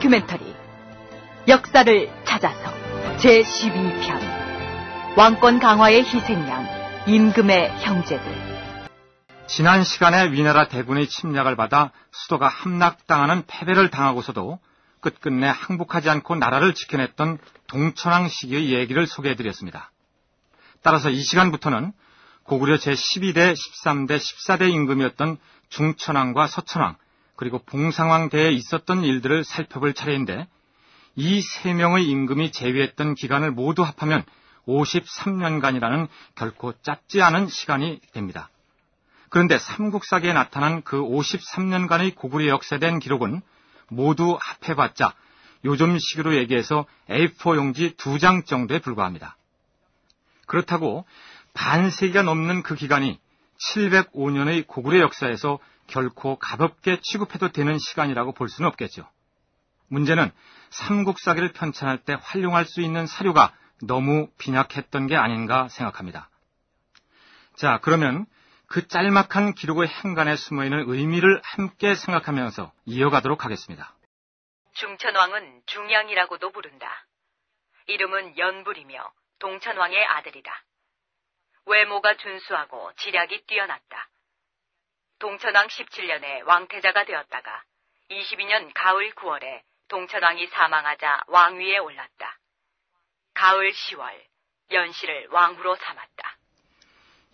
다큐멘터리 역사를 찾아서 제12편 왕권 강화의 희생양 임금의 형제들. 지난 시간에 위나라 대군의 침략을 받아 수도가 함락당하는 패배를 당하고서도 끝끝내 항복하지 않고 나라를 지켜냈던 동천왕 시기의 얘기를 소개해드렸습니다. 따라서 이 시간부터는 고구려 제12대, 13대, 14대 임금이었던 중천왕과 서천왕 그리고 봉상왕 대에 있었던 일들을 살펴볼 차례인데, 이 세 명의 임금이 재위했던 기간을 모두 합하면 53년간이라는 결코 짧지 않은 시간이 됩니다. 그런데 삼국사기에 나타난 그 53년간의 고구려 역사에 대한 기록은 모두 합해봤자 요즘 시기로 얘기해서 A4 용지 2장 정도에 불과합니다. 그렇다고 반세기가 넘는 그 기간이 705년의 고구려 역사에서 결코 가볍게 취급해도 되는 시간이라고 볼 수는 없겠죠. 문제는 삼국사기를 편찬할 때 활용할 수 있는 사료가 너무 빈약했던 게 아닌가 생각합니다. 자, 그러면 그 짤막한 기록의 행간에 숨어있는 의미를 함께 생각하면서 이어가도록 하겠습니다. 중천왕은 중양이라고도 부른다. 이름은 연불이며 동천왕의 아들이다. 외모가 준수하고 지략이 뛰어났다. 동천왕 17년에 왕태자가 되었다가 22년 가을 9월에 동천왕이 사망하자 왕위에 올랐다. 가을 10월 연씨를 왕후로 삼았다.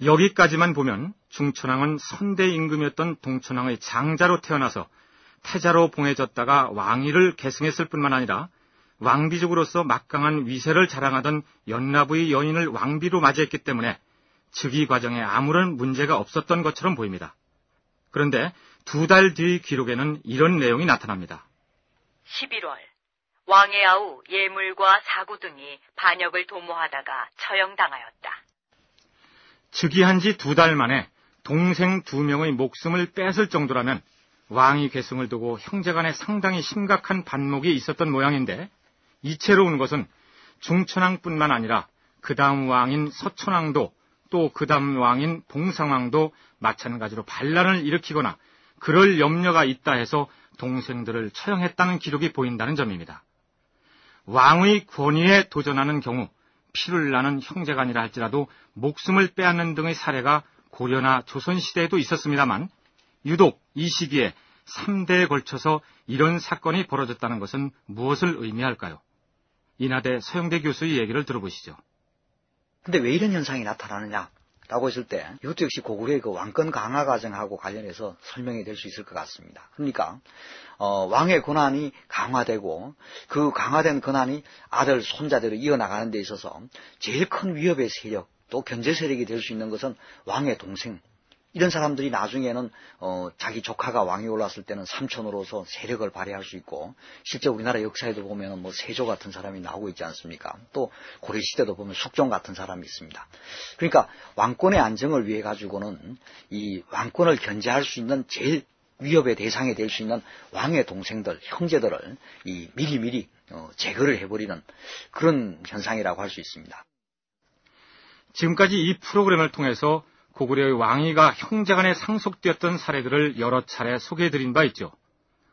여기까지만 보면 중천왕은 선대 임금이었던 동천왕의 장자로 태어나서 태자로 봉해졌다가 왕위를 계승했을 뿐만 아니라 왕비족으로서 막강한 위세를 자랑하던 연나부의 여인을 왕비로 맞이했기 때문에 즉위 과정에 아무런 문제가 없었던 것처럼 보입니다. 그런데 2달 뒤의 기록에는 이런 내용이 나타납니다. 11월 왕의 아우 예물과 사구 등이 반역을 도모하다가 처형당하였다. 즉위한 지 2달 만에 동생 2명의 목숨을 뺏을 정도라면 왕위 계승을 두고 형제간에 상당히 심각한 반목이 있었던 모양인데, 이채로운 것은 중천왕뿐만 아니라 그 다음 왕인 서천왕도 또 그 다음 왕인 봉상왕도 마찬가지로 반란을 일으키거나 그럴 염려가 있다 해서 동생들을 처형했다는 기록이 보인다는 점입니다. 왕의 권위에 도전하는 경우 피를 나는 형제간이라 할지라도 목숨을 빼앗는 등의 사례가 고려나 조선시대에도 있었습니다만, 유독 이 시기에 3대에 걸쳐서 이런 사건이 벌어졌다는 것은 무엇을 의미할까요? 인하대 서영대 교수의 얘기를 들어보시죠. 근데 왜 이런 현상이 나타나느냐라고 했을 때 이것도 역시 고구려의 그 왕권 강화 과정하고 관련해서 설명이 될 수 있을 것 같습니다. 그러니까 왕의 권한이 강화되고 그 강화된 권한이 아들, 손자대로 이어나가는 데 있어서 제일 큰 위협의 세력, 또 견제 세력이 될 수 있는 것은 왕의 동생, 이런 사람들이 나중에는 자기 조카가 왕위 올랐을 때는 삼촌으로서 세력을 발휘할 수 있고, 실제 우리나라 역사에도 보면 뭐 세조 같은 사람이 나오고 있지 않습니까? 또 고려시대도 보면 숙종 같은 사람이 있습니다. 그러니까 왕권의 안정을 위해 가지고는 이 왕권을 견제할 수 있는 제일 위협의 대상이 될 수 있는 왕의 동생들, 형제들을 미리미리 제거를 해버리는 그런 현상이라고 할 수 있습니다. 지금까지 이 프로그램을 통해서 고구려의 왕위가 형제간에 상속되었던 사례들을 여러 차례 소개해드린 바 있죠.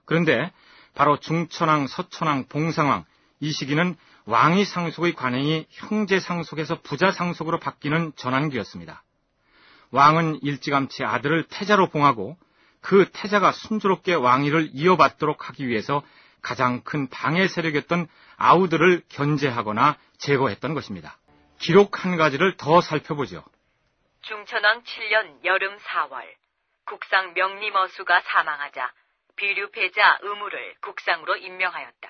그런데 바로 중천왕, 서천왕, 봉상왕, 이 시기는 왕위 상속의 관행이 형제 상속에서 부자 상속으로 바뀌는 전환기였습니다. 왕은 일찌감치 아들을 태자로 봉하고 그 태자가 순조롭게 왕위를 이어받도록 하기 위해서 가장 큰 방해 세력이었던 아우들을 견제하거나 제거했던 것입니다. 기록 한 가지를 더 살펴보죠. 중천왕 7년 여름 4월 국상 명림어수가 사망하자 비류패자 의무를 국상으로 임명하였다.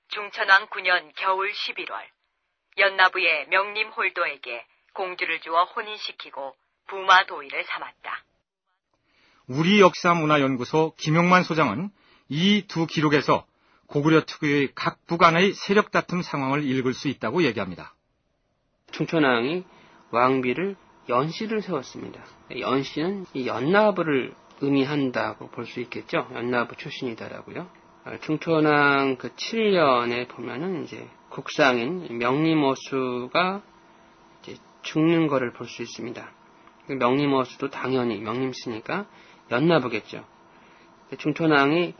중천왕 9년 겨울 11월 연나부의 명림홀도에게 공주를 주어 혼인시키고 부마도의를 삼았다. 우리 역사문화연구소 김용만 소장은 이 2 기록에서 고구려 특유의 각 부간의 세력 다툼 상황을 읽을 수 있다고 얘기합니다. 중천왕이 왕비를 연씨를 세웠습니다. 연씨는 이 연나부를 의미한다고 볼 수 있겠죠. 연나부 출신이다라고요. 중천왕 그 7년에 보면은 이제 국상인 명림어수가 이제 죽는 거를 볼 수 있습니다. 명림어수도 당연히 명림씨니까 연나부겠죠. 중천왕이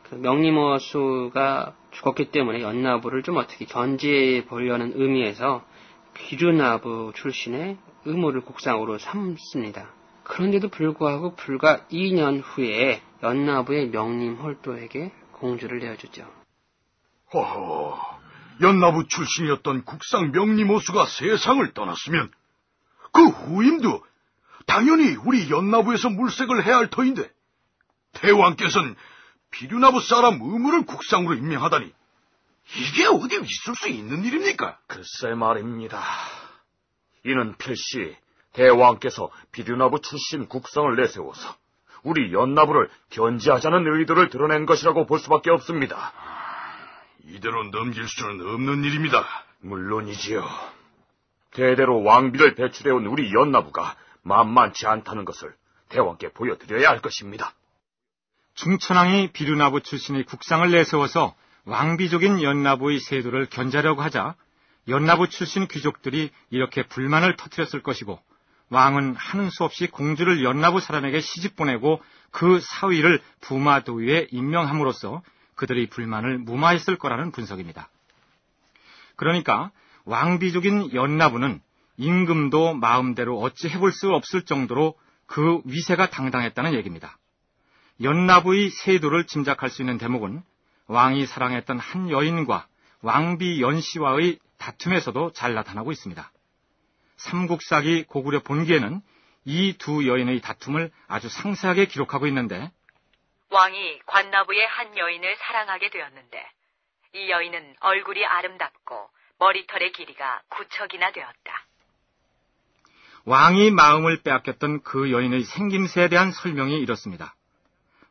그 명리머수가 죽었기 때문에 연나부를 좀 어떻게 견지해 보려는 의미에서 비류나부 출신의 의무를 국상으로 삼습니다. 그런데도 불구하고 불과 2년 후에 연나부의 명림홀도에게 공주를 내어주죠. 허허, 연나부 출신이었던 국상 명리모수가 세상을 떠났으면 그 후임도 당연히 우리 연나부에서 물색을 해야 할 터인데 대왕께서는 비류나부 사람 의무를 국상으로 임명하다니 이게 어디 있을 수 있는 일입니까? 글쎄 말입니다. 이는 필시 대왕께서 비류나부 출신 국상을 내세워서 우리 연나부를 견지하자는 의도를 드러낸 것이라고 볼 수밖에 없습니다. 이대로 넘길 수는 없는 일입니다. 물론이지요. 대대로 왕비를 배출해온 우리 연나부가 만만치 않다는 것을 대왕께 보여드려야 할 것입니다. 중천왕이 비류나부 출신의 국상을 내세워서 왕비족인 연나부의 세도를 견제하려고 하자 연나부 출신 귀족들이 이렇게 불만을 터뜨렸을 것이고 왕은 하는 수 없이 공주를 연나부 사람에게 시집 보내고 그 사위를 부마도위에 임명함으로써 그들의 불만을 무마했을 거라는 분석입니다. 그러니까 왕비족인 연나부는 임금도 마음대로 어찌 해볼 수 없을 정도로 그 위세가 당당했다는 얘기입니다. 연나부의 세도를 짐작할 수 있는 대목은 왕이 사랑했던 한 여인과 왕비 연씨와의 다툼에서도 잘 나타나고 있습니다. 삼국사기 고구려 본기에는 이 두 여인의 다툼을 아주 상세하게 기록하고 있는데 왕이 관나부의 한 여인을 사랑하게 되었는데 이 여인은 얼굴이 아름답고 머리털의 길이가 9척이나 되었다. 왕이 마음을 빼앗겼던 그 여인의 생김새에 대한 설명이 이렇습니다.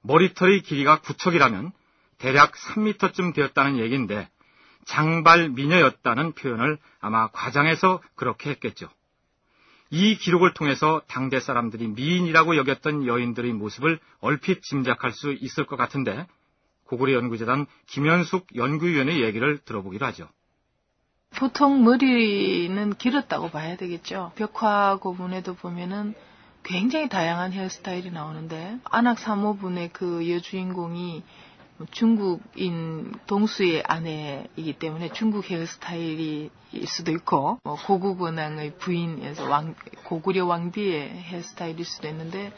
머리털의 길이가 9척이라면 대략 3m쯤 되었다는 얘기인데 장발 미녀였다는 표현을 아마 과장해서 그렇게 했겠죠. 이 기록을 통해서 당대 사람들이 미인이라고 여겼던 여인들의 모습을 얼핏 짐작할 수 있을 것 같은데 고구려 연구재단 김현숙 연구위원의 얘기를 들어보기로 하죠. 보통 머리는 길었다고 봐야 되겠죠. 벽화 고문에도 보면은 굉장히 다양한 헤어스타일이 나오는데 안악사모분의 그 여주인공이 중국인 동수의 아내이기 때문에 중국 헤어스타일일 수도 있고 고국 원왕의 부인에서 고구려 왕비의 헤어스타일일 수도 있는데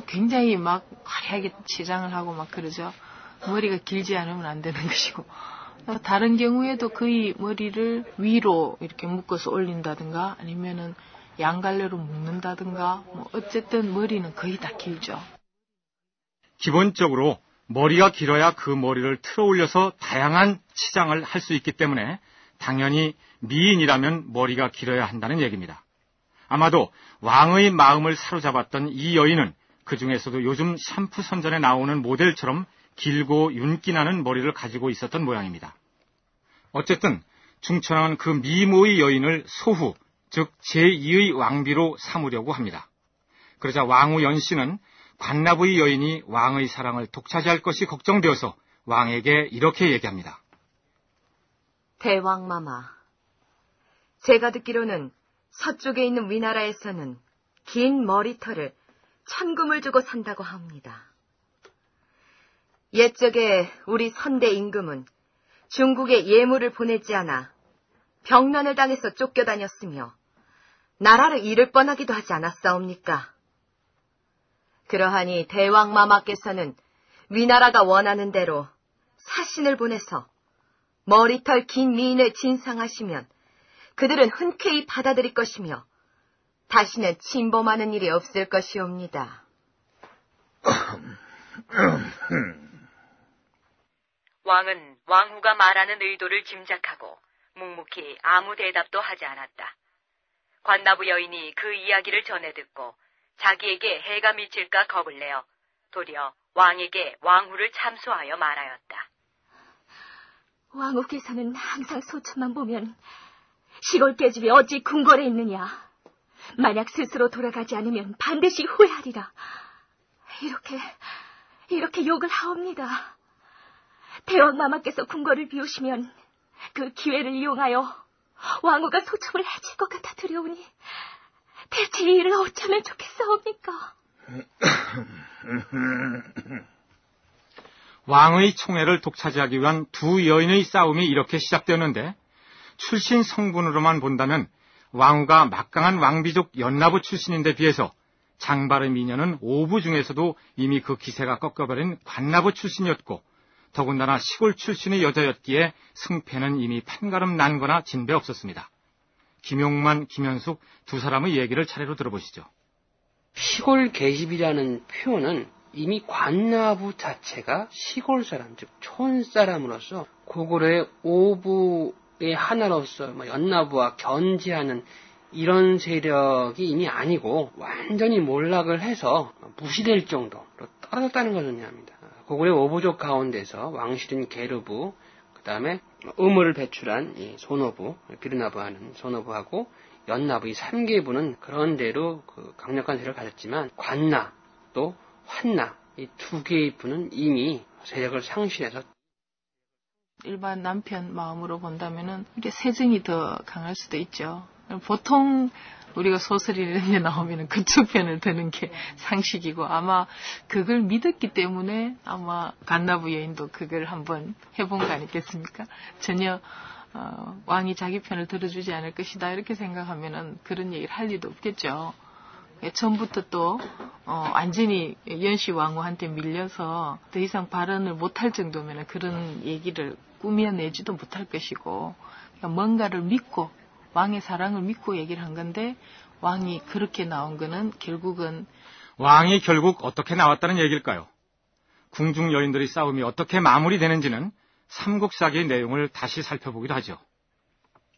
굉장히 막 화려하게 치장을 하고 막 그러죠. 머리가 길지 않으면 안 되는 것이고 다른 경우에도 그의 머리를 위로 이렇게 묶어서 올린다든가 아니면은 양갈래로 묶는다든가 어쨌든 머리는 거의 다 길죠. 기본적으로 머리가 길어야 그 머리를 틀어 올려서 다양한 치장을 할 수 있기 때문에 당연히 미인이라면 머리가 길어야 한다는 얘기입니다. 아마도 왕의 마음을 사로잡았던 이 여인은 그 중에서도 요즘 샴푸 선전에 나오는 모델처럼 길고 윤기 나는 머리를 가지고 있었던 모양입니다. 어쨌든 중천왕은 그 미모의 여인을 소후, 즉 제2의 왕비로 삼으려고 합니다. 그러자 왕후 연씨는 관나부의 여인이 왕의 사랑을 독차지할 것이 걱정되어서 왕에게 이렇게 얘기합니다. 대왕마마, 제가 듣기로는 서쪽에 있는 위나라에서는 긴 머리털을 천금을 주고 산다고 합니다. 옛적에 우리 선대 임금은 중국에 예물을 보내지 않아 병난을 당해서 쫓겨다녔으며 나라를 잃을 뻔하기도 하지 않았사옵니까? 그러하니 대왕마마께서는 위나라가 원하는 대로 사신을 보내서 머리털 긴 미인을 진상하시면 그들은 흔쾌히 받아들일 것이며 다시는 침범하는 일이 없을 것이옵니다. 왕은 왕후가 말하는 의도를 짐작하고 묵묵히 아무 대답도 하지 않았다. 관나부 여인이 그 이야기를 전해 듣고 자기에게 해가 미칠까 겁을 내어 도리어 왕에게 왕후를 참소하여 말하였다. 왕후께서는 항상 소천만 보면 시골 계집이 어찌 궁궐에 있느냐. 만약 스스로 돌아가지 않으면 반드시 후회하리라. 이렇게 욕을 하옵니다. 대왕마마께서 궁궐을 비우시면 그 기회를 이용하여 왕후가 소첩을 해칠 것 같아 두려우니 대체 이 일을 어쩌면 좋겠사옵니까? 왕의 총애를 독차지하기 위한 두 여인의 싸움이 이렇게 시작되었는데 출신 성분으로만 본다면 왕후가 막강한 왕비족 연나부 출신인데 비해서 장발의 미녀는 오부 중에서도 이미 그 기세가 꺾여버린 관나부 출신이었고 더군다나 시골 출신의 여자였기에 승패는 이미 판가름 난 거나 진배 없었습니다. 김용만, 김현숙 두 사람의 얘기를 차례로 들어보시죠. 시골 계집이라는 표현은 이미 관나부 자체가 시골 사람, 즉 촌 사람으로서 고구려의 오부의 하나로서 연나부와 견지하는 이런 세력이 이미 아니고 완전히 몰락을 해서 무시될 정도로 떨어졌다는 것을 의미합니다. 고구려 오부족 가운데서 왕실인 게르부, 그 다음에 음을 배출한 이 소노부, 비르나부하는 소노부하고 연나부 이 3계부는 그런 대로 그 강력한 세력을 가졌지만 관나 또 환나 이 두 개의 부는 이미 세력을 상실해서 일반 남편 마음으로 본다면은 이게 세증이 더 강할 수도 있죠. 보통 우리가 소설이 이제 나오면은 그쪽 편을 드는 게 상식이고 아마 그걸 믿었기 때문에 아마 관나부 여인도 그걸 한번 해본 거 아니겠습니까? 전혀 왕이 자기 편을 들어주지 않을 것이다 이렇게 생각하면은 그런 얘기를 할 리도 없겠죠. 처음부터 또 완전히 연시 왕후한테 밀려서 더 이상 발언을 못할 정도면 그런 얘기를 꾸며내지도 못할 것이고 그러니까 뭔가를 믿고 왕의 사랑을 믿고 얘기를 한 건데 왕이 그렇게 나온 거는 결국은 왕이 결국 어떻게 나왔다는 얘기일까요? 궁중 여인들의 싸움이 어떻게 마무리되는지는 삼국사기의 내용을 다시 살펴보기도 하죠.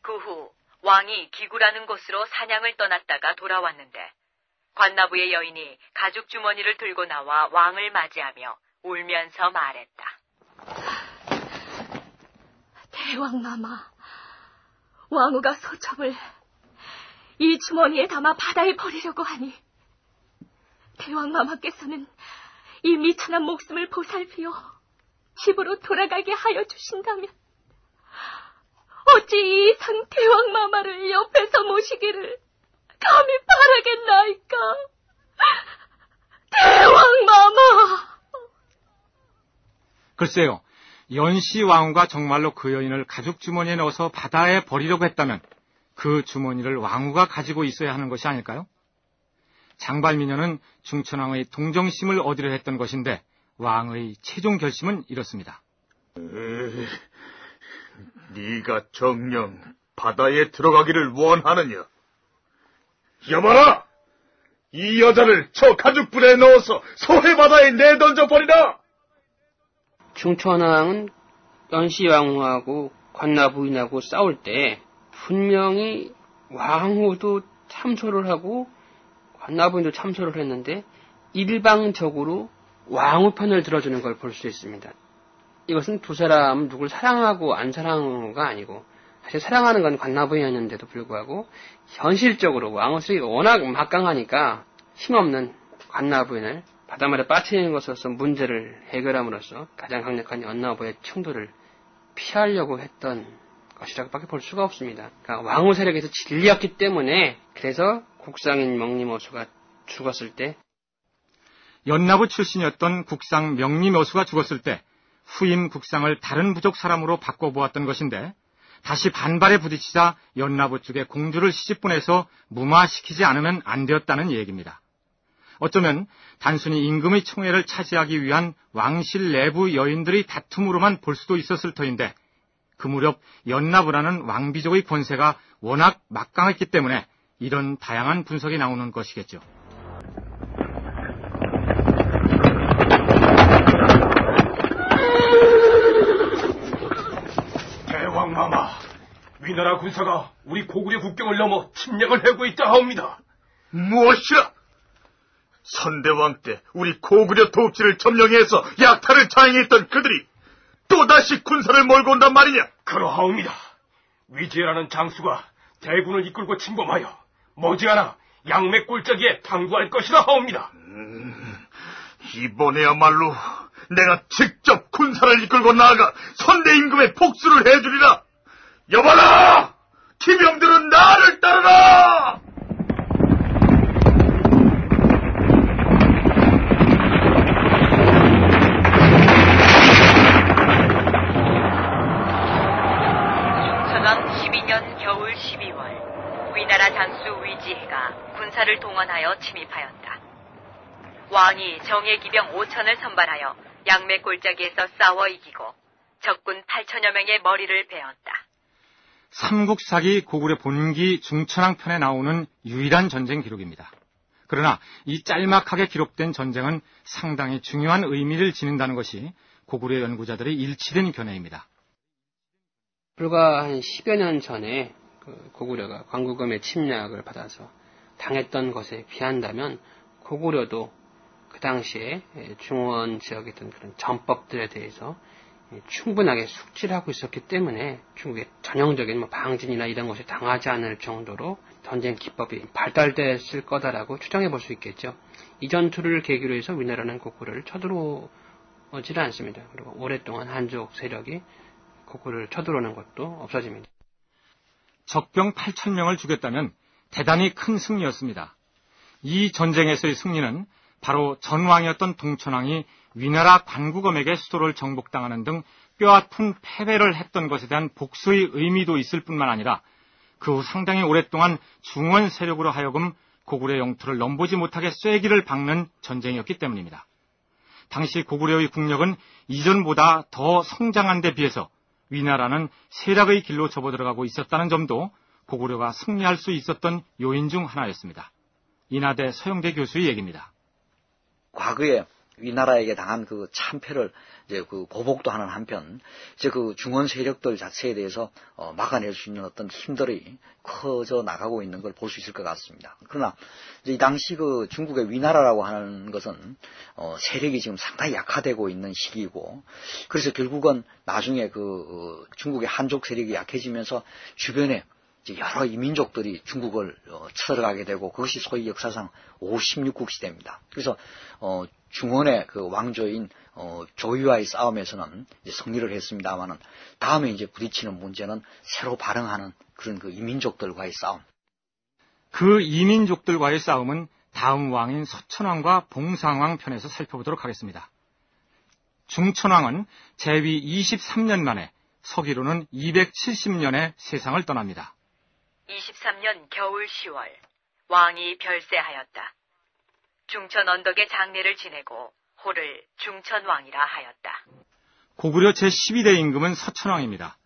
그 후 왕이 기구라는 곳으로 사냥을 떠났다가 돌아왔는데 관나부의 여인이 가죽 주머니를 들고 나와 왕을 맞이하며 울면서 말했다. 대왕마마, 왕후가 소첩을 이 주머니에 담아 바다에 버리려고 하니 대왕마마께서는 이 미천한 목숨을 보살피어 집으로 돌아가게 하여 주신다면 어찌 이 이상 대왕마마를 옆에서 모시기를 감히 바라겠나이까. 대왕마마. 글쎄요. 연시 왕후가 정말로 그 여인을 가죽 주머니에 넣어서 바다에 버리려고 했다면 그 주머니를 왕후가 가지고 있어야 하는 것이 아닐까요? 장발미녀는 중천왕의 동정심을 얻으려 했던 것인데 왕의 최종 결심은 이렇습니다. 네가 정녕 바다에 들어가기를 원하느냐? 여봐라! 이 여자를 저 가죽불에 넣어서 소해바다에 내던져 버리라! 중천왕은 연시왕후하고 관나부인하고 싸울 때 분명히 왕후도 참소를 하고 관나부인도 참소를 했는데 일방적으로 왕후 편을 들어주는 걸 볼 수 있습니다. 이것은 두 사람 누굴 사랑하고 안 사랑하고가 아니고 사실 사랑하는 건 관나부인이었는데도 불구하고 현실적으로 왕후 세력이 워낙 막강하니까 힘없는 관나부인을 바닷물에 빠뜨리는 것으로서 문제를 해결함으로써 가장 강력한 연나부의 충돌을 피하려고 했던 것이라고밖에 볼 수가 없습니다. 그러니까 왕후 세력에서 질렸기 때문에 그래서 국상인 명리모수가 죽었을 때 연나부 출신이었던 국상 명리묘수가 죽었을 때 후임 국상을 다른 부족 사람으로 바꿔보았던 것인데 다시 반발에 부딪히자 연나부 쪽에 공주를 시집보내서 무마시키지 않으면 안 되었다는 얘기입니다. 어쩌면 단순히 임금의 총애를 차지하기 위한 왕실 내부 여인들의 다툼으로만 볼 수도 있었을 터인데 그 무렵 연나부라는 왕비족의 권세가 워낙 막강했기 때문에 이런 다양한 분석이 나오는 것이겠죠. 대왕마마, 위나라 군사가 우리 고구려 국경을 넘어 침략을 하고 있다 하옵니다. 무엇이라? 선대왕 때 우리 고구려 도읍지를 점령해서 약탈을 자행했던 그들이 또다시 군사를 몰고 온단 말이냐? 그러하옵니다. 위지라는 장수가 대군을 이끌고 침범하여 머지않아 양맥 골짜기에 당구할 것이라 하옵니다. 이번에야말로 내가 직접 군사를 이끌고 나아가 선대 임금의 복수를 해주리라. 여봐라! 기병들은 나를 따르라! 겨울 12월 위나라 장수 위지해가 군사를 동원하여 침입하였다. 왕이 정예기병 5천을 선발하여 양매 골짜기에서 싸워 이기고 적군 8천여 명의 머리를 베었다. 삼국사기 고구려 본기 중천왕 편에 나오는 유일한 전쟁 기록입니다. 그러나 이 짤막하게 기록된 전쟁은 상당히 중요한 의미를 지닌다는 것이 고구려 연구자들의 일치된 견해입니다. 불과 한 10여 년 전에 고구려가 광구검의 침략을 받아서 당했던 것에 비한다면 고구려도 그 당시에 중원 지역에 있던 그런 전법들에 대해서 충분하게 숙지를 하고 있었기 때문에 중국의 전형적인 방진이나 이런 것에 당하지 않을 정도로 전쟁 기법이 발달됐을 거다라고 추정해 볼 수 있겠죠. 이 전투를 계기로 해서 위나라는 고구려를 쳐들어오지를 않습니다. 그리고 오랫동안 한족 세력이 고구려를 쳐들어오는 것도 없어집니다. 적병 8,000명을 죽였다면 대단히 큰 승리였습니다. 이 전쟁에서의 승리는 바로 전왕이었던 동천왕이 위나라 관구검에게 수도를 정복당하는 등 뼈아픈 패배를 했던 것에 대한 복수의 의미도 있을 뿐만 아니라 그 후 상당히 오랫동안 중원 세력으로 하여금 고구려 영토를 넘보지 못하게 쐐기를 박는 전쟁이었기 때문입니다. 당시 고구려의 국력은 이전보다 더 성장한 데 비해서 위나라는 쇠락의 길로 접어들어가고 있었다는 점도 고구려가 승리할 수 있었던 요인 중 하나였습니다. 인하대 서영대 교수의 얘기입니다. 과거에 위나라에게 당한 그 참패를 이제 그 보복도 하는 한편, 이제 그 중원 세력들 자체에 대해서 막아낼 수 있는 어떤 힘들이 커져 나가고 있는 걸 볼 수 있을 것 같습니다. 그러나 이제 이 당시 그 중국의 위나라라고 하는 것은 세력이 지금 상당히 약화되고 있는 시기이고, 그래서 결국은 나중에 그 중국의 한족 세력이 약해지면서 주변에 여러 이민족들이 중국을 쳐들어가게 되고, 그것이 소위 역사상 56국 시대입니다. 그래서 중원의 그 왕조인 조유와의 싸움에서는 이제 승리를 했습니다만은, 다음에 이제 부딪히는 문제는 새로 발흥하는 그런 그 이민족들과의 싸움. 그 이민족들과의 싸움은 다음 왕인 서천왕과 봉상왕 편에서 살펴보도록 하겠습니다. 중천왕은 재위 23년 만에 서기로는 270년에 세상을 떠납니다. 23년 겨울 10월 왕이 별세하였다. 중천 언덕에 장례를 지내고 호를 중천왕이라 하였다. 고구려 제12대 임금은 서천왕입니다.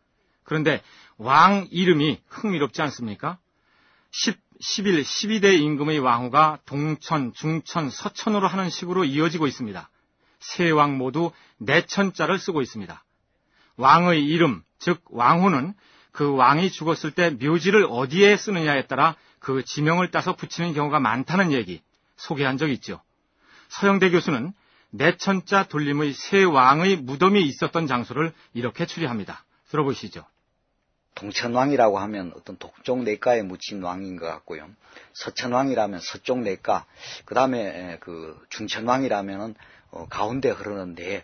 그런데 왕 이름이 흥미롭지 않습니까? 11, 12대 임금의 왕후가 동천, 중천, 서천으로 하는 식으로 이어지고 있습니다. 세 왕 모두 내천자를 쓰고 있습니다. 왕의 이름, 즉 왕후는 그 왕이 죽었을 때 묘지를 어디에 쓰느냐에 따라 그 지명을 따서 붙이는 경우가 많다는 얘기 소개한 적 있죠. 서영대 교수는 내천자 돌림의 세 왕의 무덤이 있었던 장소를 이렇게 추리합니다. 들어보시죠. 동천왕이라고 하면 어떤 동쪽 내과에 묻힌 왕인 것 같고요. 서천왕이라면 서쪽 내과, 그 다음에 그 중천왕이라면은 가운데 흐르는 내,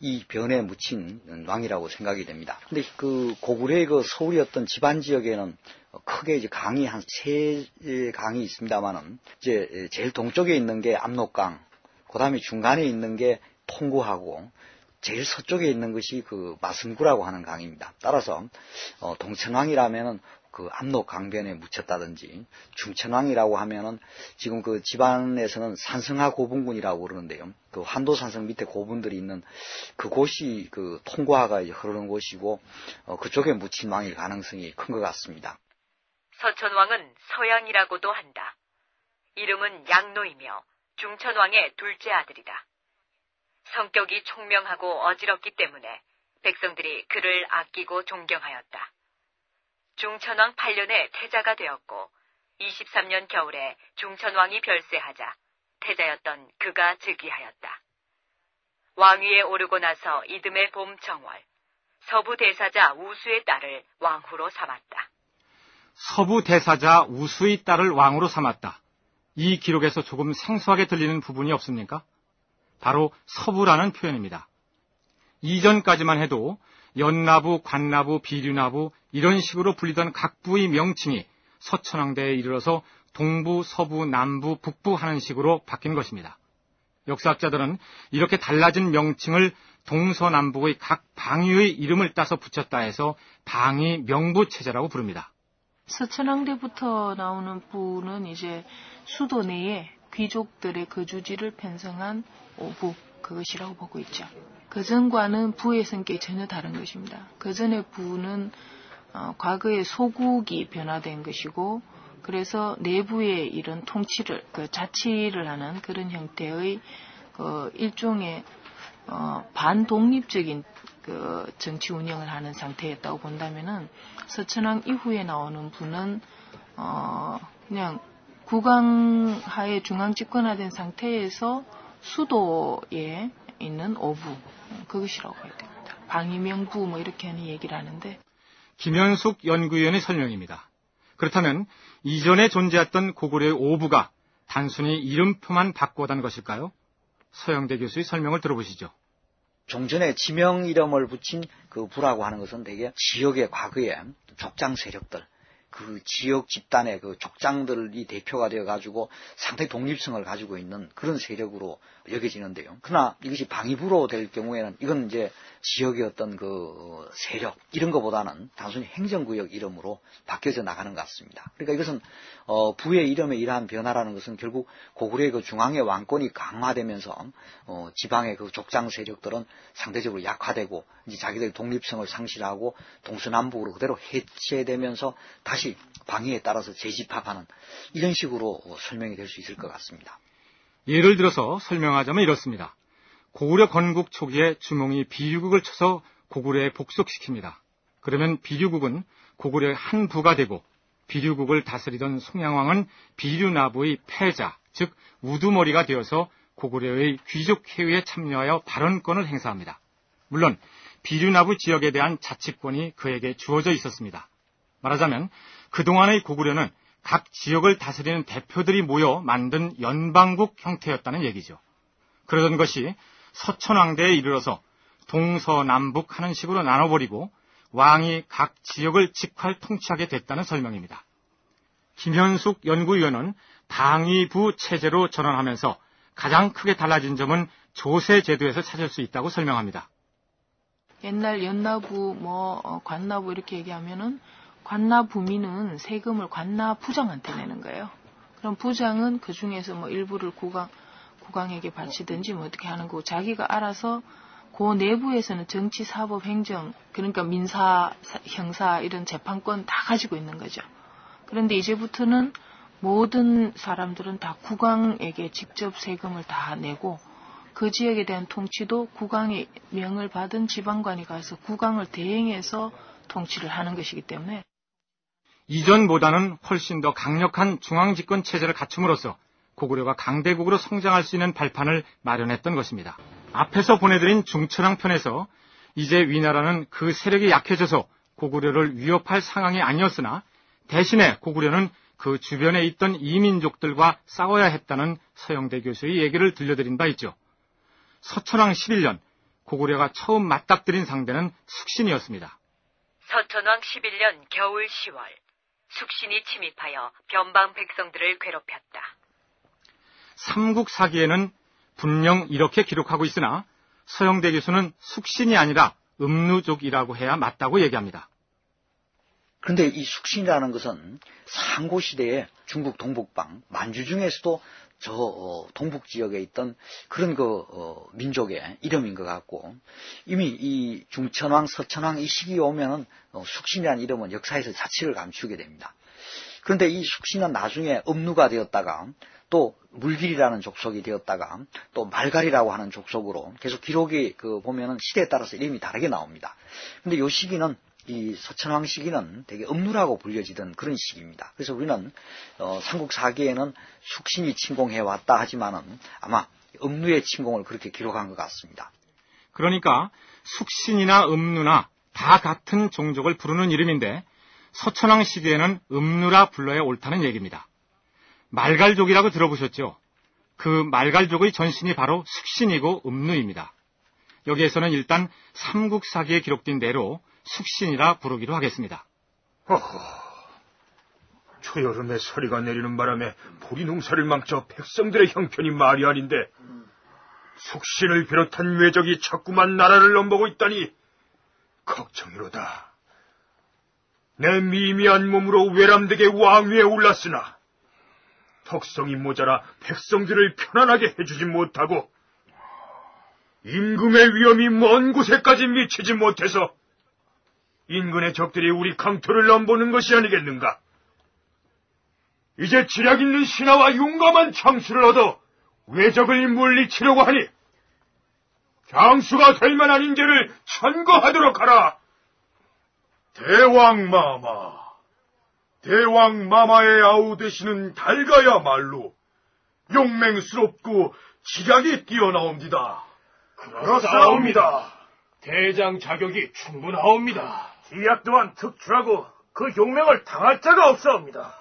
이 변에 묻힌 왕이라고 생각이 됩니다. 근데 그 고구려의 그 서울이었던 지반 지역에는 크게 이제 강이 한 세 강이 있습니다만은, 이제 제일 동쪽에 있는 게 압록강, 그 다음에 중간에 있는 게 통구하고, 제일 서쪽에 있는 것이 그 마승구라고 하는 강입니다. 따라서 동천왕이라면은 그 압록 강변에 묻혔다든지, 중천왕이라고 하면은 지금 그 집안에서는 산성하 고분군이라고 그러는데요. 그 한도산성 밑에 고분들이 있는 그곳이 그 통과가 흐르는 곳이고, 그쪽에 묻힌 왕일 가능성이 큰 것 같습니다. 서천왕은 서양이라고도 한다. 이름은 양노이며 중천왕의 둘째 아들이다. 성격이 총명하고 어지럽기 때문에 백성들이 그를 아끼고 존경하였다. 중천왕 8년에 태자가 되었고 23년 겨울에 중천왕이 별세하자 태자였던 그가 즉위하였다. 왕위에 오르고 나서 이듬해 봄 정월 서부 대사자 우수의 딸을 왕후로 삼았다. 서부 대사자 우수의 딸을 왕으로 삼았다. 이 기록에서 조금 생소하게 들리는 부분이 없습니까? 바로 서부라는 표현입니다. 이전까지만 해도 연나부, 관나부, 비류나부 이런 식으로 불리던 각 부의 명칭이 서천왕대에 이르러서 동부, 서부, 남부, 북부 하는 식으로 바뀐 것입니다. 역사학자들은 이렇게 달라진 명칭을 동서남북의 각 방위의 이름을 따서 붙였다 해서 방위 명부체제라고 부릅니다. 서천왕대부터 나오는 부는 이제 수도 내에 귀족들의 거주지를 편성한 오부, 그것이라고 보고 있죠. 그전과는 부의 성격이 전혀 다른 것입니다. 그전의 부는 과거의 소국이 변화된 것이고, 그래서 내부의 이런 통치를, 자치를 하는 그런 형태의 일종의 반독립적인 정치 운영을 하는 상태였다고 본다면은, 서천왕 이후에 나오는 부는 그냥 국왕하에 중앙 집권화된 상태에서 수도에 있는 오부, 그것이라고 해야 됩니다. 방위명부 뭐 이렇게 하는 얘기를 하는데, 김현숙 연구위원의 설명입니다. 그렇다면 이전에 존재했던 고구려의 오부가 단순히 이름표만 바꿔단 것일까요? 서영대 교수의 설명을 들어보시죠. 종전에 지명 이름을 붙인 그 부라고 하는 것은 대개 지역의 과거에 족장 세력들, 그 지역 집단의 그 족장들이 대표가 되어 가지고 상당히 독립성을 가지고 있는 그런 세력으로 여겨지는데요. 그러나 이것이 방위부로 될 경우에는 이건 이제 지역의 어떤 그 세력 이런 것보다는 단순히 행정구역 이름으로 바뀌어져 나가는 것 같습니다. 그러니까 이것은 부의 이름의 이러한 변화라는 것은 결국 고구려의 그 중앙의 왕권이 강화되면서 지방의 그 족장 세력들은 상대적으로 약화되고 이제 자기들의 독립성을 상실하고 동서남북으로 그대로 해체되면서 다시 방위에 따라서 재집합하는 이런 식으로 설명이 될 수 있을 것 같습니다. 예를 들어서 설명하자면 이렇습니다. 고구려 건국 초기에 주몽이 비류국을 쳐서 고구려에 복속시킵니다. 그러면 비류국은 고구려의 한 부가 되고, 비류국을 다스리던 송양왕은 비류나부의 패자, 즉 우두머리가 되어서 고구려의 귀족회의에 참여하여 발언권을 행사합니다. 물론 비류나부 지역에 대한 자치권이 그에게 주어져 있었습니다. 말하자면 그동안의 고구려는 각 지역을 다스리는 대표들이 모여 만든 연방국 형태였다는 얘기죠. 그러던 것이 서천왕대에 이르러서 동서남북 하는 식으로 나눠버리고 왕이 각 지역을 직활 통치하게 됐다는 설명입니다. 김현숙 연구위원은 방위부 체제로 전환하면서 가장 크게 달라진 점은 조세 제도에서 찾을 수 있다고 설명합니다. 옛날 연나부, 관나부 이렇게 얘기하면은 관나부민은 세금을 관나부장한테 내는 거예요. 그럼 부장은 그 중에서 일부를 국왕에게 바치든지 어떻게 하는 거고, 자기가 알아서 그 내부에서는 정치, 사법, 행정, 그러니까 민사, 형사 이런 재판권 다 가지고 있는 거죠. 그런데 이제부터는 모든 사람들은 다 국왕에게 직접 세금을 다 내고, 그 지역에 대한 통치도 국왕의 명을 받은 지방관이 가서 국왕을 대행해서 통치를 하는 것이기 때문에, 이전보다는 훨씬 더 강력한 중앙집권 체제를 갖춤으로써 고구려가 강대국으로 성장할 수 있는 발판을 마련했던 것입니다. 앞에서 보내드린 중천왕 편에서 이제 위나라는 그 세력이 약해져서 고구려를 위협할 상황이 아니었으나, 대신에 고구려는 그 주변에 있던 이민족들과 싸워야 했다는 서영대 교수의 얘기를 들려드린 바 있죠. 서천왕 11년 고구려가 처음 맞닥뜨린 상대는 숙신이었습니다. 서천왕 11년 겨울 10월 숙신이 침입하여 변방 백성들을 괴롭혔다. 삼국사기에는 분명 이렇게 기록하고 있으나 서영대 교수는 숙신이 아니라 음누족이라고 해야 맞다고 얘기합니다. 그런데 이 숙신이라는 것은 상고시대에 중국 동북방 만주 중에서도 저 동북 지역에 있던 그런 민족의 이름인 것 같고, 이미 이 중천왕, 서천왕 이 시기에 오면은 숙신이라는 이름은 역사에서 자취를 감추게 됩니다. 그런데 이 숙신은 나중에 음누가 되었다가 또 물길이라는 족속이 되었다가 또 말갈이라고 하는 족속으로 계속 기록이 보면은 시대에 따라서 이름이 다르게 나옵니다. 근데 이 시기는, 이 서천왕 시기는 되게 음누라고 불려지던 그런 시기입니다. 그래서 우리는 삼국사기에는 숙신이 침공해왔다 하지만은 아마 음누의 침공을 그렇게 기록한 것 같습니다. 그러니까 숙신이나 음누나 다 같은 종족을 부르는 이름인데 서천왕 시기에는 음누라 불러야 옳다는 얘기입니다. 말갈족이라고 들어보셨죠? 그 말갈족의 전신이 바로 숙신이고 음누입니다. 여기에서는 일단 삼국사기에 기록된 대로 숙신이라 부르기로 하겠습니다. 허허, 초여름에 서리가 내리는 바람에 보리 농사를 망쳐 백성들의 형편이 말이 아닌데 숙신을 비롯한 외적이 자꾸만 나라를 넘보고 있다니 걱정이로다. 내 미미한 몸으로 외람되게 왕위에 올랐으나 턱성이 모자라 백성들을 편안하게 해주지 못하고 임금의 위험이 먼 곳에까지 미치지 못해서 인근의 적들이 우리 강토를 넘보는 것이 아니겠는가? 이제 지략 있는 신하와 용감한 장수를 얻어 외적을 물리치려고 하니 장수가 될 만한 인재를 천거하도록 하라. 대왕마마의 아우 되시는 달가야말로 용맹스럽고 지략이 뛰어나옵니다. 그렇사옵니다. 대장 자격이 충분하옵니다. 기약 또한 특출하고 그 용맹을 당할 자가 없사옵니다.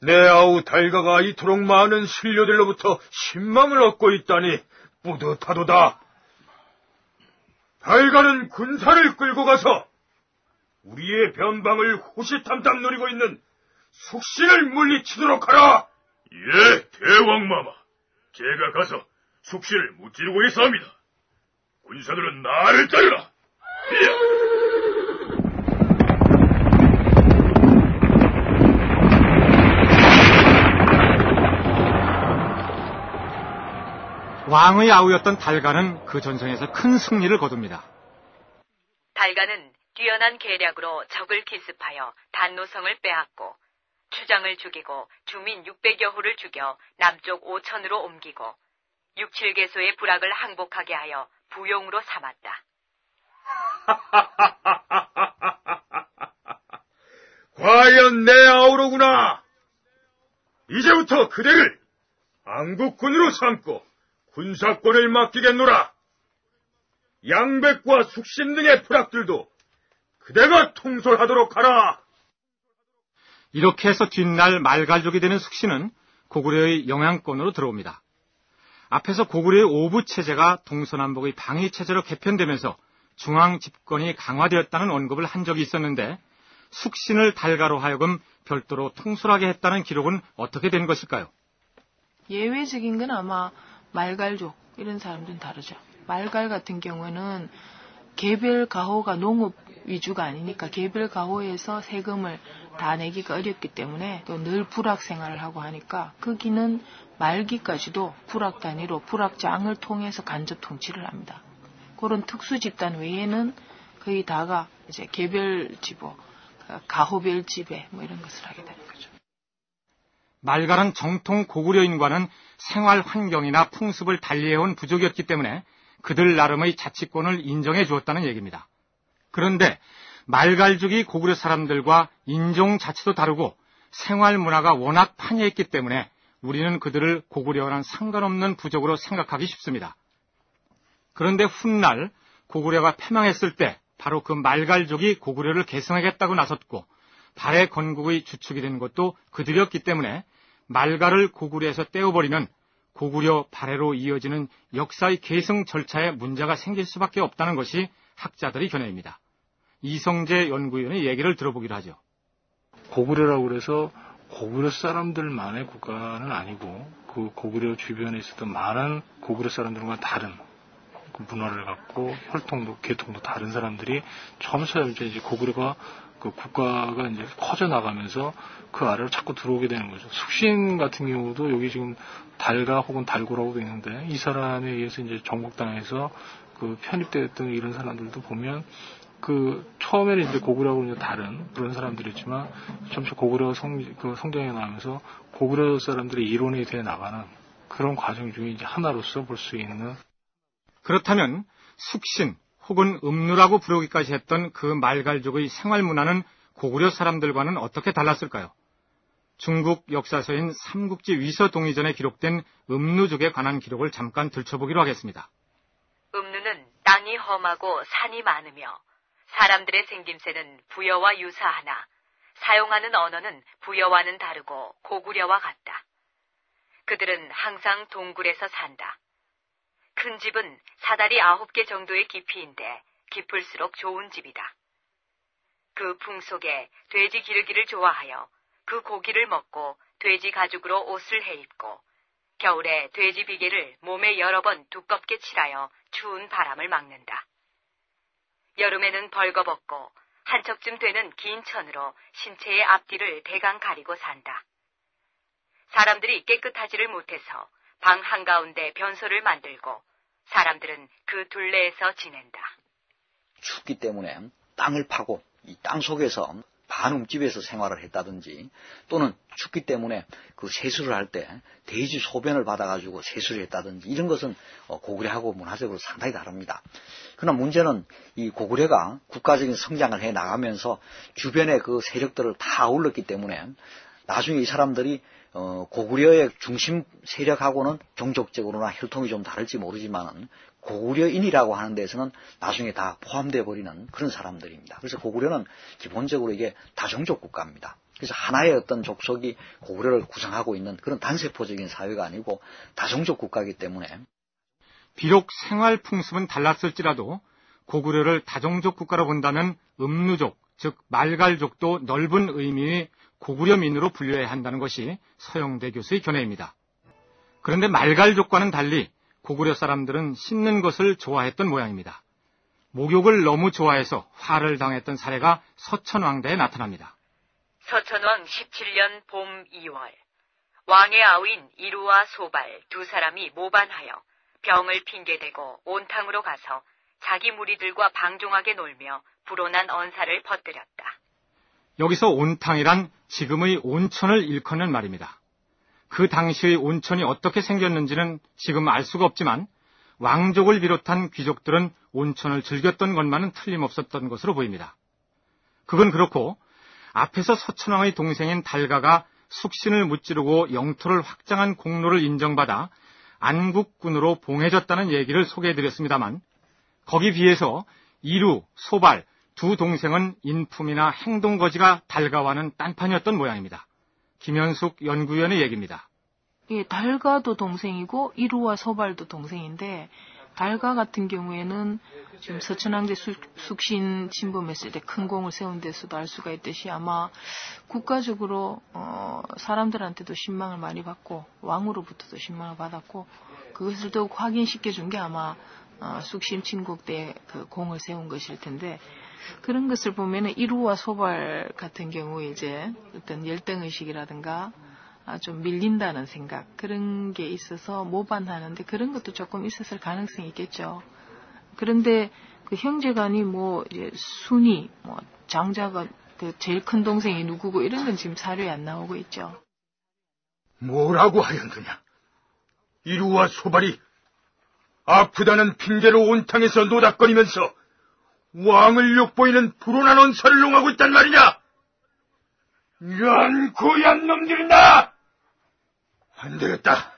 내 아우 달가가 이토록 많은 신료들로부터 신망을 얻고 있다니 뿌듯하도다. 달가는 군사를 끌고 가서 우리의 변방을 호시탐탐 노리고 있는 숙신을 물리치도록 하라. 예, 대왕마마. 제가 가서 숙신을 무찌르고 있사옵니다. 군사들은 나를 따르라. 왕의 아우였던 달가는 그 전쟁에서 큰 승리를 거둡니다. 달가는 뛰어난 계략으로 적을 기습하여 단노성을 빼앗고 추장을 죽이고 주민 600여 호를 죽여 남쪽 오천으로 옮기고 6, 7개소의 부락을 항복하게 하여 부용으로 삼았다. 과연 내 아우로구나. 이제부터 그대를 안국군으로 삼고 군사권을 맡기겠노라. 양백과 숙신 등의 부락들도 그대가 통솔하도록 하라. 이렇게 해서 뒷날 말갈족이 되는 숙신은 고구려의 영향권으로 들어옵니다. 앞에서 고구려의 오부체제가 동서남북의 방위체제로 개편되면서 중앙 집권이 강화되었다는 언급을 한 적이 있었는데 숙신을 달가로 하여금 별도로 통솔하게 했다는 기록은 어떻게 된 것일까요? 예외적인 건 아마 말갈족 이런 사람들은 다르죠. 말갈 같은 경우에는 개별 가호가 농업 위주가 아니니까 개별 가호에서 세금을 다 내기가 어렵기 때문에 또 늘 부락 생활을 하고 하니까 거기는 말기까지도 부락 단위로 부락장을 통해서 간접 통치를 합니다. 그런 특수 집단 외에는 거의 다가 이제 개별 지보, 가호별 지배 뭐 이런 것을 하게 되는 거죠. 말갈은 정통 고구려인과는 생활 환경이나 풍습을 달리해온 부족이었기 때문에 그들 나름의 자치권을 인정해 주었다는 얘기입니다. 그런데 말갈족이 고구려 사람들과 인종 자체도 다르고 생활 문화가 워낙 판이했기 때문에 우리는 그들을 고구려와는 상관없는 부족으로 생각하기 쉽습니다. 그런데 훗날 고구려가 패망했을 때 바로 그 말갈족이 고구려를 계승하겠다고 나섰고 발해 건국의 주축이 된 것도 그들이었기 때문에 말갈을 고구려에서 떼어버리면 고구려 발해로 이어지는 역사의 계승 절차에 문제가 생길 수밖에 없다는 것이 학자들의 견해입니다. 이성재 연구위원의 얘기를 들어보기로 하죠. 고구려라고 그래서 고구려 사람들만의 국가는 아니고 그 고구려 주변에 있었던 많은 고구려 사람들과 다른 그 문화를 갖고 혈통도 계통도 다른 사람들이 점차 이제 고구려가 그 국가가 이제 커져 나가면서 그 아래로 자꾸 들어오게 되는 거죠. 숙신 같은 경우도 여기 지금 달가 혹은 달고라고 되어 있는데 이 사람에 의해서 이제 전국당에서 그 편입됐던 이런 사람들도 보면 그 처음에는 이제 고구려하고 이제 다른 그런 사람들이었지만 점차 고구려가 성장해 나가면서 고구려 사람들의 이론이 돼 나가는 그런 과정 중에 이제 하나로서 볼 수 있는. 그렇다면 숙신 혹은 음누라고 부르기까지 했던 그 말갈족의 생활 문화는 고구려 사람들과는 어떻게 달랐을까요? 중국 역사서인 삼국지 위서동의전에 기록된 음누족에 관한 기록을 잠깐 들춰보기로 하겠습니다. 음누는 땅이 험하고 산이 많으며 사람들의 생김새는 부여와 유사하나 사용하는 언어는 부여와는 다르고 고구려와 같다. 그들은 항상 동굴에서 산다. 큰 집은 사다리 9개 정도의 깊이인데 깊을수록 좋은 집이다. 그 풍속에 돼지 기르기를 좋아하여 그 고기를 먹고 돼지 가죽으로 옷을 해입고 겨울에 돼지 비계를 몸에 여러 번 두껍게 칠하여 추운 바람을 막는다. 여름에는 벌거벗고 한 척쯤 되는 긴 천으로 신체의 앞뒤를 대강 가리고 산다. 사람들이 깨끗하지를 못해서 방 한가운데 변소를 만들고 사람들은 그 둘레에서 지낸다. 춥기 때문에 땅을 파고 이 땅 속에서 반움집에서 생활을 했다든지, 또는 춥기 때문에 그 세수를 할 때 돼지 소변을 받아가지고 세수를 했다든지, 이런 것은 고구려하고 문화적으로 상당히 다릅니다. 그러나 문제는 이 고구려가 국가적인 성장을 해 나가면서 주변의 그 세력들을 다 아울렀기 때문에 나중에 이 사람들이 고구려의 중심 세력하고는 종족적으로나 혈통이 좀 다를지 모르지만은 고구려인이라고 하는 데서는 나중에 다 포함되어 버리는 그런 사람들입니다. 그래서 고구려는 기본적으로 이게 다종족 국가입니다. 그래서 하나의 어떤 족속이 고구려를 구성하고 있는 그런 단세포적인 사회가 아니고 다종족 국가이기 때문에, 비록 생활 풍습은 달랐을지라도 고구려를 다종족 국가로 본다면 음누족, 즉 말갈족도 넓은 의미의 고구려민으로 분류해야 한다는 것이 서영대 교수의 견해입니다. 그런데 말갈족과는 달리 고구려 사람들은 씻는 것을 좋아했던 모양입니다. 목욕을 너무 좋아해서 화를 당했던 사례가 서천왕대에 나타납니다. 서천왕 17년 봄 2월, 왕의 아우인 이루와 소발 두 사람이 모반하여 병을 핑계대고 온탕으로 가서 자기 무리들과 방종하게 놀며 불온한 언사를 퍼뜨렸다. 여기서 온탕이란 지금의 온천을 일컫는 말입니다. 그 당시의 온천이 어떻게 생겼는지는 지금 알 수가 없지만 왕족을 비롯한 귀족들은 온천을 즐겼던 것만은 틀림없었던 것으로 보입니다. 그건 그렇고, 앞에서 서천왕의 동생인 달가가 숙신을 무찌르고 영토를 확장한 공로를 인정받아 안국군으로 봉해졌다는 얘기를 소개해드렸습니다만, 거기 비해서 이루, 소발 두 동생은 인품이나 행동거지가 달가와는 딴판이었던 모양입니다. 김현숙 연구위원의 얘기입니다. 예, 달가도 동생이고 이루와 소발도 동생인데, 달가 같은 경우에는 지금 서천왕제 숙신 침범했을 때 큰 공을 세운 데서도 알 수가 있듯이 아마 국가적으로 사람들한테도 신망을 많이 받고 왕으로부터도 신망을 받았고, 그것을 더욱 확인시켜 준 게 아마 숙신 침국 때 그 공을 세운 것일 텐데, 그런 것을 보면은 이루와 소발 같은 경우에 이제 어떤 열등의식이라든가 좀 밀린다는 생각, 그런 게 있어서 모반하는데 그런 것도 조금 있었을 가능성이 있겠죠. 그런데 그 형제간이 뭐 이제 순위, 뭐 장자가 그 제일 큰 동생이 누구고 이런 건 지금 사료에 안 나오고 있죠. 뭐라고 하였느냐? 이루와 소발이 아프다는 핑계로 온탕에서 노닥거리면서 왕을 욕보이는 불온한 언사를 농하고 있단 말이냐? 이런 고얀 놈들이나! 안 되겠다.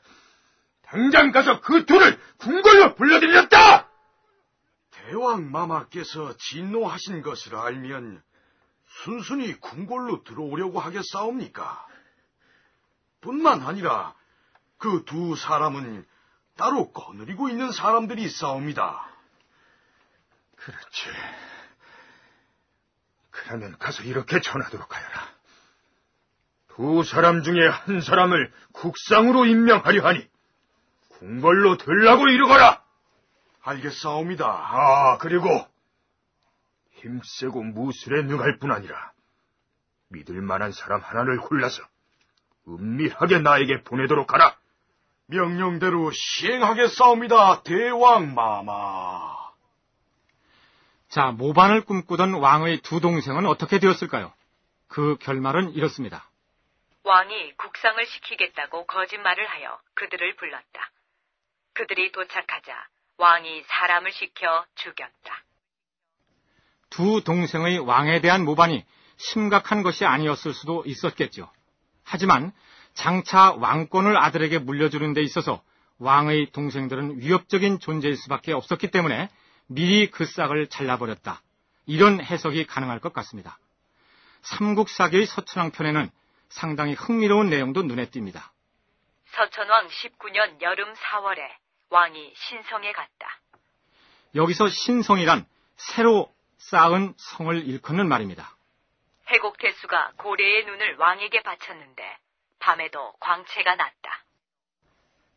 당장 가서 그 둘을 궁궐로 불러들였다! 대왕 마마께서 진노하신 것을 알면 순순히 궁궐로 들어오려고 하겠사옵니까? 뿐만 아니라 그 두 사람은 따로 거느리고 있는 사람들이 있사옵니다. 그렇지. 그러면 가서 이렇게 전하도록 하여라. 두 사람 중에 한 사람을 국상으로 임명하려 하니 궁궐로 들라고 이르거라. 알겠사옵니다. 그리고 힘세고 무술에 능할 뿐 아니라 믿을 만한 사람 하나를 골라서 은밀하게 나에게 보내도록 하라. 명령대로 시행하겠사옵니다, 대왕 마마. 자, 모반을 꿈꾸던 왕의 두 동생은 어떻게 되었을까요? 그 결말은 이렇습니다. 왕이 국상을 시키겠다고 거짓말을 하여 그들을 불렀다. 그들이 도착하자 왕이 사람을 시켜 죽였다. 두 동생의 왕에 대한 모반이 심각한 것이 아니었을 수도 있었겠죠. 하지만 장차 왕권을 아들에게 물려주는 데 있어서 왕의 동생들은 위협적인 존재일 수밖에 없었기 때문에 미리 그 싹을 잘라버렸다. 이런 해석이 가능할 것 같습니다. 삼국사기의 서천왕 편에는 상당히 흥미로운 내용도 눈에 띕니다. 서천왕 19년 여름 4월에 왕이 신성에 갔다. 여기서 신성이란 새로 쌓은 성을 일컫는 말입니다. 해곡태수가 고래의 눈을 왕에게 바쳤는데 밤에도 광채가 났다.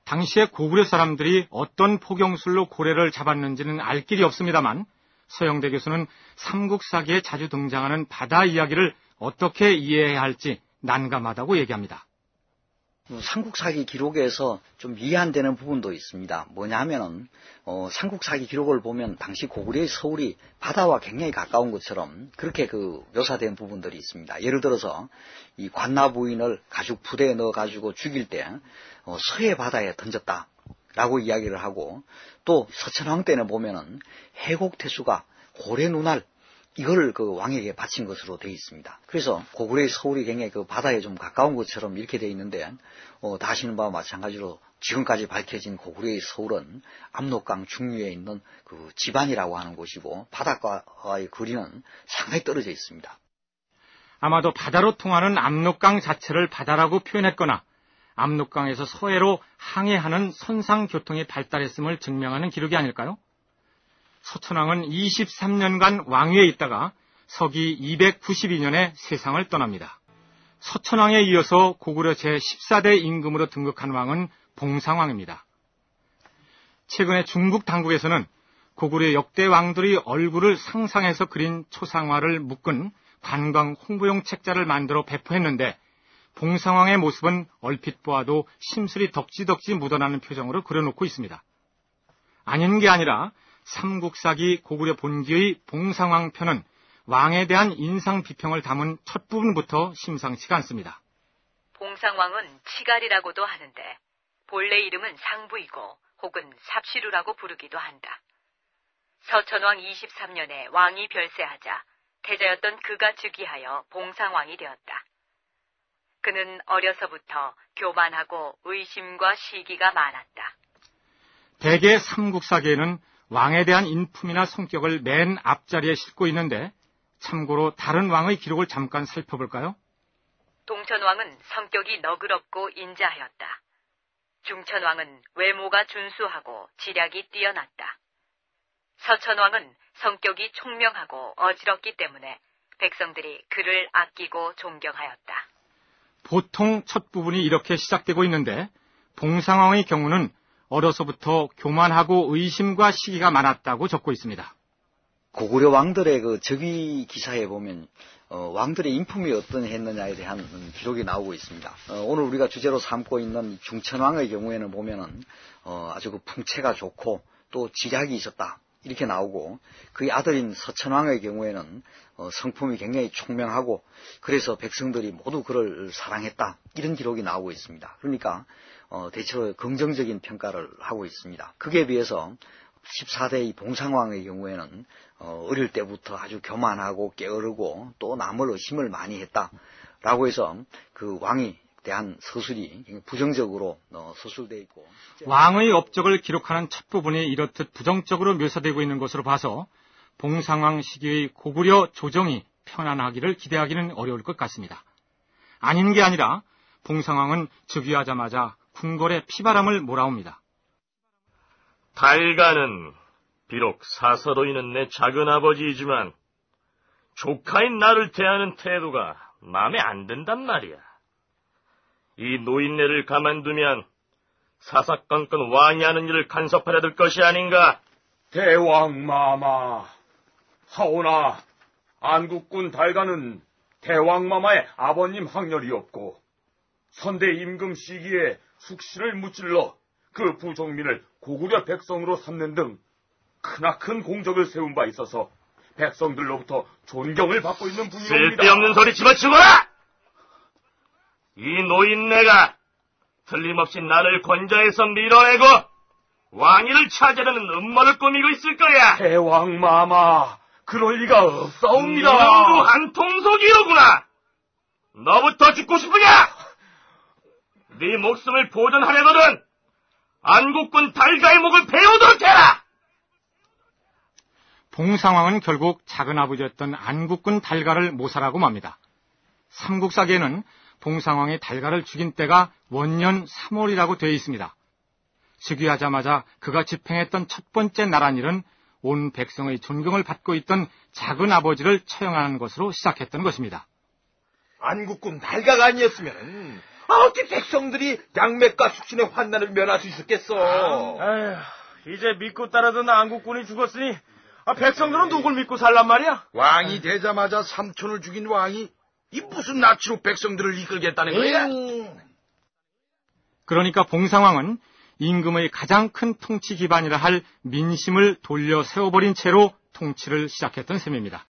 당시에 고구려 사람들이 어떤 포경술로 고래를 잡았는지는 알 길이 없습니다만 서영대 교수는 삼국사기에 자주 등장하는 바다 이야기를 어떻게 이해해야 할지 난감하다고 얘기합니다. 삼국사기 기록에서 좀 이해 안 되는 부분도 있습니다. 뭐냐면은 삼국사기 기록을 보면 당시 고구려의 서울이 바다와 굉장히 가까운 것처럼 그렇게 묘사된 부분들이 있습니다. 예를 들어서 이 관나부인을 가죽 부대에 넣어가지고 죽일 때 서해 바다에 던졌다라고 이야기를 하고, 또 서천왕 때는 보면은 해곡태수가 고래 눈알 이걸 왕에게 바친 것으로 되어 있습니다. 그래서 고구려의 서울이 굉장히 바다에 좀 가까운 것처럼 이렇게 되어 있는데, 다 아시는 바와 마찬가지로 지금까지 밝혀진 고구려의 서울은 압록강 중류에 있는 지반이라고 하는 곳이고, 바닷가와의 거리는 상당히 떨어져 있습니다. 아마도 바다로 통하는 압록강 자체를 바다라고 표현했거나 압록강에서 서해로 항해하는 선상교통이 발달했음을 증명하는 기록이 아닐까요? 서천왕은 23년간 왕위에 있다가 서기 292년에 세상을 떠납니다. 서천왕에 이어서 고구려 제14대 임금으로 등극한 왕은 봉상왕입니다. 최근에 중국 당국에서는 고구려 역대 왕들의 얼굴을 상상해서 그린 초상화를 묶은 관광 홍보용 책자를 만들어 배포했는데, 봉상왕의 모습은 얼핏 보아도 심술이 덕지덕지 묻어나는 표정으로 그려놓고 있습니다. 아닌 게 아니라 삼국사기 고구려 본기의 봉상왕 편은 왕에 대한 인상 비평을 담은 첫 부분부터 심상치가 않습니다. 봉상왕은 치갈이라고도 하는데 본래 이름은 상부이고 혹은 삽시루라고 부르기도 한다. 서천왕 23년에 왕이 별세하자 태자였던 그가 즉위하여 봉상왕이 되었다. 그는 어려서부터 교만하고 의심과 시기가 많았다. 대개 삼국사기에는 왕에 대한 인품이나 성격을 맨 앞자리에 싣고 있는데, 참고로 다른 왕의 기록을 잠깐 살펴볼까요? 동천왕은 성격이 너그럽고 인자하였다. 중천왕은 외모가 준수하고 지략이 뛰어났다. 서천왕은 성격이 총명하고 어지럽기 때문에 백성들이 그를 아끼고 존경하였다. 보통 첫 부분이 이렇게 시작되고 있는데, 봉상왕의 경우는 어려서부터 교만하고 의심과 시기가 많았다고 적고 있습니다. 고구려 왕들의 즉위 기사에 보면 왕들의 인품이 어떠했느냐에 대한 기록이 나오고 있습니다. 오늘 우리가 주제로 삼고 있는 중천왕의 경우에는 보면은 아주 풍채가 좋고 또 지략이 있었다 이렇게 나오고, 그의 아들인 서천왕의 경우에는 성품이 굉장히 총명하고 그래서 백성들이 모두 그를 사랑했다 이런 기록이 나오고 있습니다. 그러니까 대체로 긍정적인 평가를 하고 있습니다. 그에 비해서 14대 이 봉상왕의 경우에는 어릴 때부터 아주 교만하고 게으르고 또 남을 의심을 많이 했다라고 해서 그 왕이 대한 서술이 부정적으로 서술되어 있고, 왕의 업적을 기록하는 첫 부분이 이렇듯 부정적으로 묘사되고 있는 것으로 봐서 봉상왕 시기의 고구려 조정이 편안하기를 기대하기는 어려울 것 같습니다. 아닌 게 아니라 봉상왕은 즉위하자마자 궁궐에 피바람을 몰아옵니다. 달가는 비록 사서로 있는 내 작은아버지이지만 조카인 나를 대하는 태도가 마음에 안 든단 말이야. 이 노인네를 가만두면 사사건건 왕이 하는 일을 간섭하려 들 것이 아닌가? 대왕마마, 하오나 안국군 달가는 대왕마마의 아버님 학렬이었고 선대 임금 시기에 숙신을 무찔러 그 부족민을 고구려 백성으로 삼는 등 크나큰 공적을 세운 바 있어서 백성들로부터 존경을 받고 있는 분이옵니다. 쓸데없는 소리 집어치워라! 이 노인네가 틀림없이 나를 권좌에서 밀어내고 왕위를 차지하려는 음모를 꾸미고 있을 거야. 대왕마마, 그럴 리가 없사옵니다. 이놈도 한통속이로구나. 너부터 죽고 싶으냐? 네 목숨을 보존하려거든 안국군 달가의 목을 베어오도록 해라. 봉상왕은 결국 작은아버지였던 안국군 달가를 모살하고 맙니다. 삼국사기에는 봉상왕이 달가를 죽인 때가 원년 3월이라고 되어 있습니다. 즉위하자마자 그가 집행했던 첫 번째 나란 일은 온 백성의 존경을 받고 있던 작은아버지를 처형하는 것으로 시작했던 것입니다. 안국군 달가가 아니었으면 어떻게 백성들이 양맥과 숙신의 환난을 면할 수 있었겠어. 아휴, 이제 믿고 따르던 안국군이 죽었으니 백성들은 누굴 믿고 살란 말이야? 왕이 되자마자 삼촌을 죽인 왕이 이 무슨 낯으로 백성들을 이끌겠다는 거야? 그러니까 봉상왕은 임금의 가장 큰 통치 기반이라 할 민심을 돌려 세워버린 채로 통치를 시작했던 셈입니다.